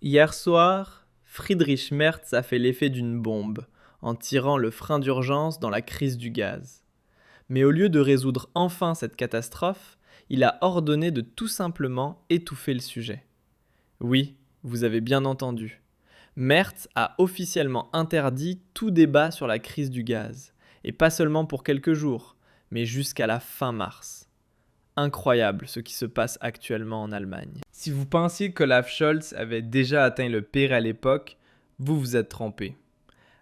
Hier soir, Friedrich Merz a fait l'effet d'une bombe en tirant le frein d'urgence dans la crise du gaz. Mais au lieu de résoudre enfin cette catastrophe, il a ordonné de tout simplement étouffer le sujet. Oui, vous avez bien entendu. Merz a officiellement interdit tout débat sur la crise du gaz, et pas seulement pour quelques jours, mais jusqu'à la fin mars. Incroyable ce qui se passe actuellement en Allemagne. Si vous pensiez qu'Olaf Scholz avait déjà atteint le pire à l'époque, vous vous êtes trompé.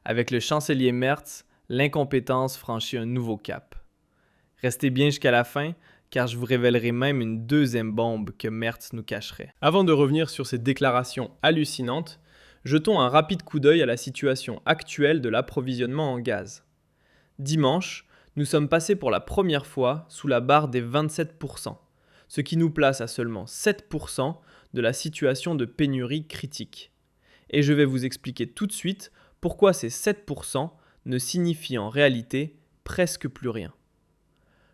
Avec le chancelier Merz, l'incompétence franchit un nouveau cap. Restez bien jusqu'à la fin, car je vous révélerai même une deuxième bombe que Merz nous cacherait. Avant de revenir sur ces déclarations hallucinantes, jetons un rapide coup d'œil à la situation actuelle de l'approvisionnement en gaz. Dimanche, nous sommes passés pour la première fois sous la barre des 27%, ce qui nous place à seulement 7% de la situation de pénurie critique. Et je vais vous expliquer tout de suite pourquoi ces 7% ne signifient en réalité presque plus rien.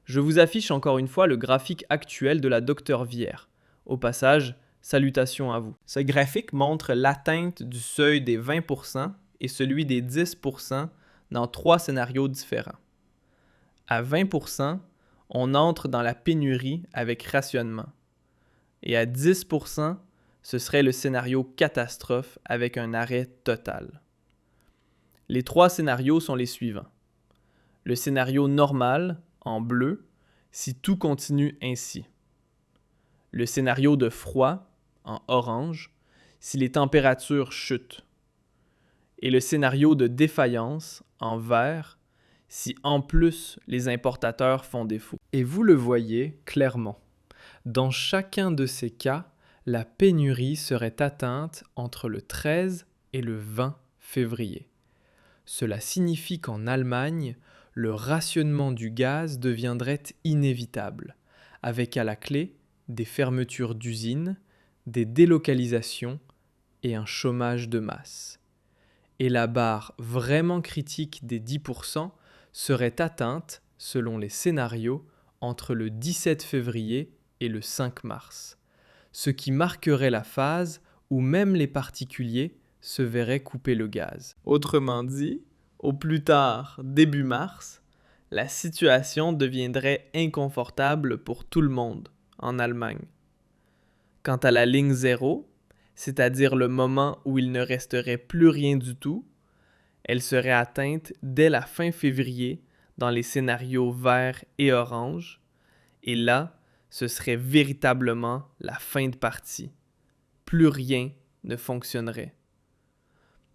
Je vous affiche encore une fois le graphique actuel de la Dr Vière. Au passage, salutations à vous. Ce graphique montre l'atteinte du seuil des 20% et celui des 10% dans 3 scénarios différents. À 20%, on entre dans la pénurie avec rationnement. Et à 10%, ce serait le scénario catastrophe avec un arrêt total. Les 3 scénarios sont les suivants. Le scénario normal, en bleu, si tout continue ainsi. Le scénario de froid, en orange, si les températures chutent. Et le scénario de défaillance, en vert, si en plus les importateurs font défaut. Et vous le voyez clairement. Dans chacun de ces cas, la pénurie serait atteinte entre le 13 et le 20 février. Cela signifie qu'en Allemagne, le rationnement du gaz deviendrait inévitable, avec à la clé des fermetures d'usines, des délocalisations et un chômage de masse. Et la barre vraiment critique des 10% serait atteinte, selon les scénarios, entre le 17 février et le 5 mars, ce qui marquerait la phase où même les particuliers se verraient couper le gaz. Autrement dit, au plus tard début mars, la situation deviendrait inconfortable pour tout le monde en Allemagne. Quant à la ligne 0, c'est-à-dire le moment où il ne resterait plus rien du tout, elle serait atteinte dès la fin février dans les scénarios vert et orange, et là, ce serait véritablement la fin de partie. Plus rien ne fonctionnerait.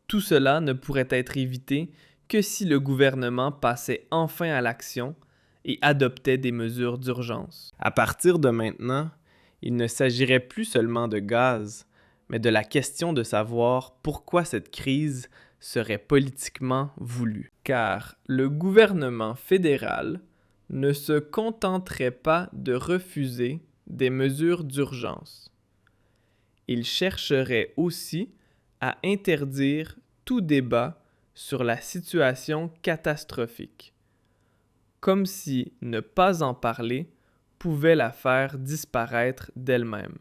Tout cela ne pourrait être évité que si le gouvernement passait enfin à l'action et adoptait des mesures d'urgence. À partir de maintenant, il ne s'agirait plus seulement de gaz, mais de la question de savoir pourquoi cette crise serait politiquement voulue. Car le gouvernement fédéral ne se contenterait pas de refuser des mesures d'urgence. Il chercherait aussi à interdire tout débat sur la situation catastrophique, comme si ne pas en parler pouvait la faire disparaître d'elle-même.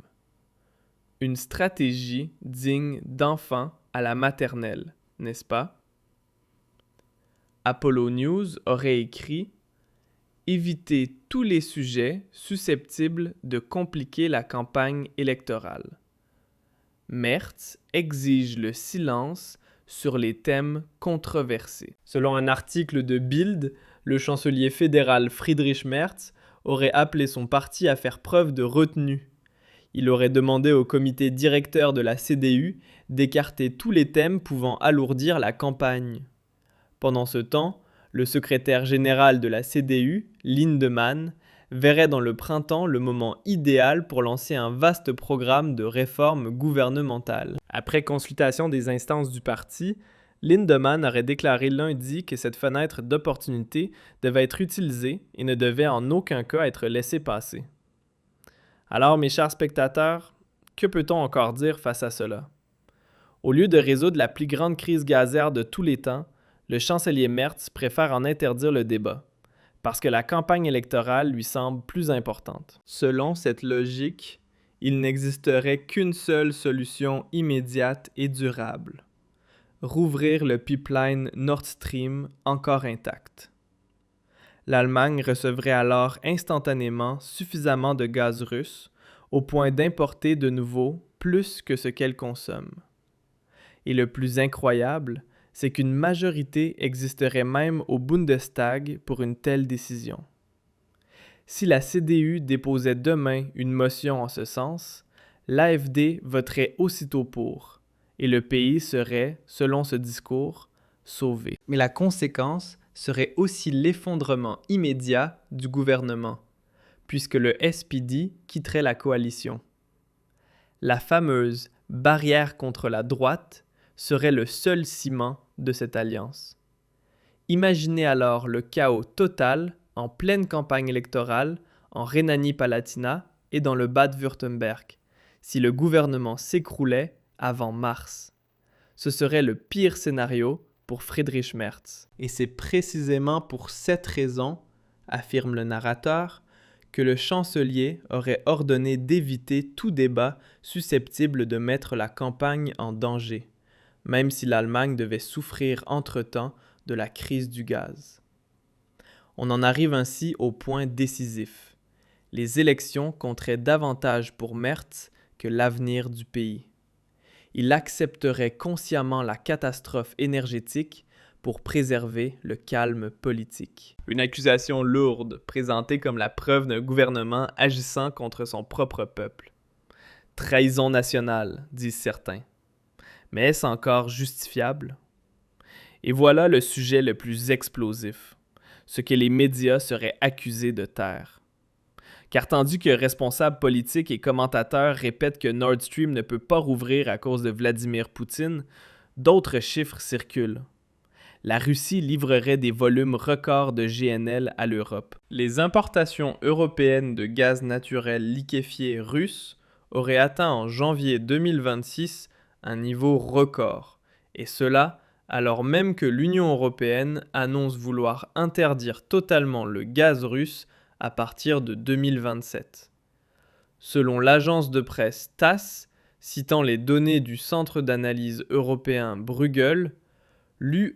Une stratégie digne d'enfants à la maternelle, n'est-ce pas? Apollo News aurait écrit « Éviter tous les sujets susceptibles de compliquer la campagne électorale. Merz exige le silence sur les thèmes controversés. » Selon un article de Bild, le chancelier fédéral Friedrich Merz aurait appelé son parti à faire preuve de retenue. Il aurait demandé au comité directeur de la CDU d'écarter tous les thèmes pouvant alourdir la campagne. Pendant ce temps, le secrétaire général de la CDU, Lindemann, verrait dans le printemps le moment idéal pour lancer un vaste programme de réforme gouvernementale. Après consultation des instances du parti, Lindemann aurait déclaré lundi que cette fenêtre d'opportunité devait être utilisée et ne devait en aucun cas être laissée passer. Alors, mes chers spectateurs, que peut-on encore dire face à cela? Au lieu de résoudre la plus grande crise gazière de tous les temps, le chancelier Merz préfère en interdire le débat, parce que la campagne électorale lui semble plus importante. Selon cette logique, il n'existerait qu'une seule solution immédiate et durable: rouvrir le pipeline Nord Stream encore intact. L'Allemagne recevrait alors instantanément suffisamment de gaz russe au point d'importer de nouveau plus que ce qu'elle consomme. Et le plus incroyable, c'est qu'une majorité existerait même au Bundestag pour une telle décision. Si la CDU déposait demain une motion en ce sens, l'AfD voterait aussitôt pour, et le pays serait, selon ce discours, sauvé. Mais la conséquence serait aussi l'effondrement immédiat du gouvernement, puisque le SPD quitterait la coalition. La fameuse barrière contre la droite serait le seul ciment de cette alliance. Imaginez alors le chaos total en pleine campagne électorale en Rhénanie-Palatinat et dans le Bade-Wurtemberg, si le gouvernement s'écroulait avant mars. Ce serait le pire scénario pour Friedrich Merz. Et c'est précisément pour cette raison, affirme le narrateur, que le chancelier aurait ordonné d'éviter tout débat susceptible de mettre la campagne en danger, même si l'Allemagne devait souffrir entre-temps de la crise du gaz. On en arrive ainsi au point décisif. Les élections compteraient davantage pour Merz que l'avenir du pays. Il accepterait consciemment la catastrophe énergétique pour préserver le calme politique. Une accusation lourde, présentée comme la preuve d'un gouvernement agissant contre son propre peuple. Trahison nationale, disent certains. Mais est-ce encore justifiable? Et voilà le sujet le plus explosif, ce que les médias seraient accusés de taire. Car tandis que responsables politiques et commentateurs répètent que Nord Stream ne peut pas rouvrir à cause de Vladimir Poutine, d'autres chiffres circulent. La Russie livrerait des volumes records de GNL à l'Europe. Les importations européennes de gaz naturel liquéfié russe auraient atteint en janvier 2026 un niveau record, et cela alors même que l'Union européenne annonce vouloir interdire totalement le gaz russe à partir de 2027. Selon l'agence de presse TASS, citant les données du centre d'analyse européen Bruegel, l'UE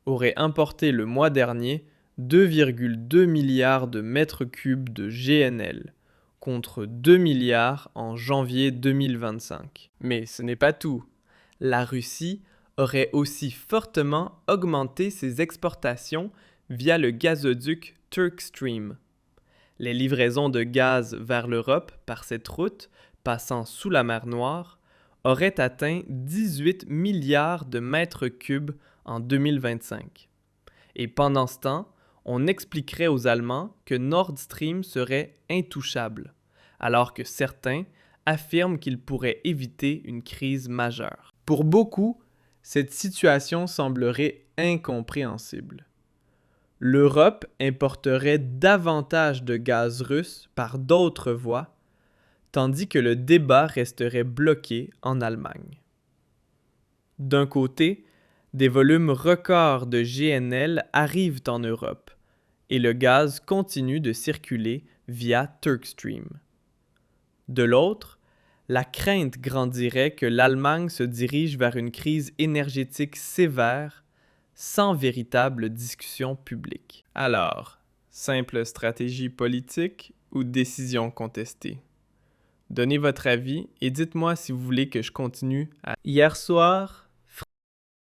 aurait importé le mois dernier 2,2 milliards de mètres cubes de GNL, contre 2 milliards en janvier 2025. Mais ce n'est pas tout. La Russie aurait aussi fortement augmenté ses exportations via le gazoduc Turkstream. Les livraisons de gaz vers l'Europe par cette route, passant sous la mer Noire, auraient atteint 18 milliards de mètres cubes en 2025. Et pendant ce temps, on expliquerait aux Allemands que Nord Stream serait intouchable, alors que certains affirment qu'il pourrait éviter une crise majeure. Pour beaucoup, cette situation semblerait incompréhensible. L'Europe importerait davantage de gaz russe par d'autres voies, tandis que le débat resterait bloqué en Allemagne. D'un côté, des volumes records de GNL arrivent en Europe, et le gaz continue de circuler via Turkstream. De l'autre, la crainte grandirait que l'Allemagne se dirige vers une crise énergétique sévère sans véritable discussion publique. Alors, simple stratégie politique ou décision contestée? Donnez votre avis et dites-moi si vous voulez que je continue à... Hier soir,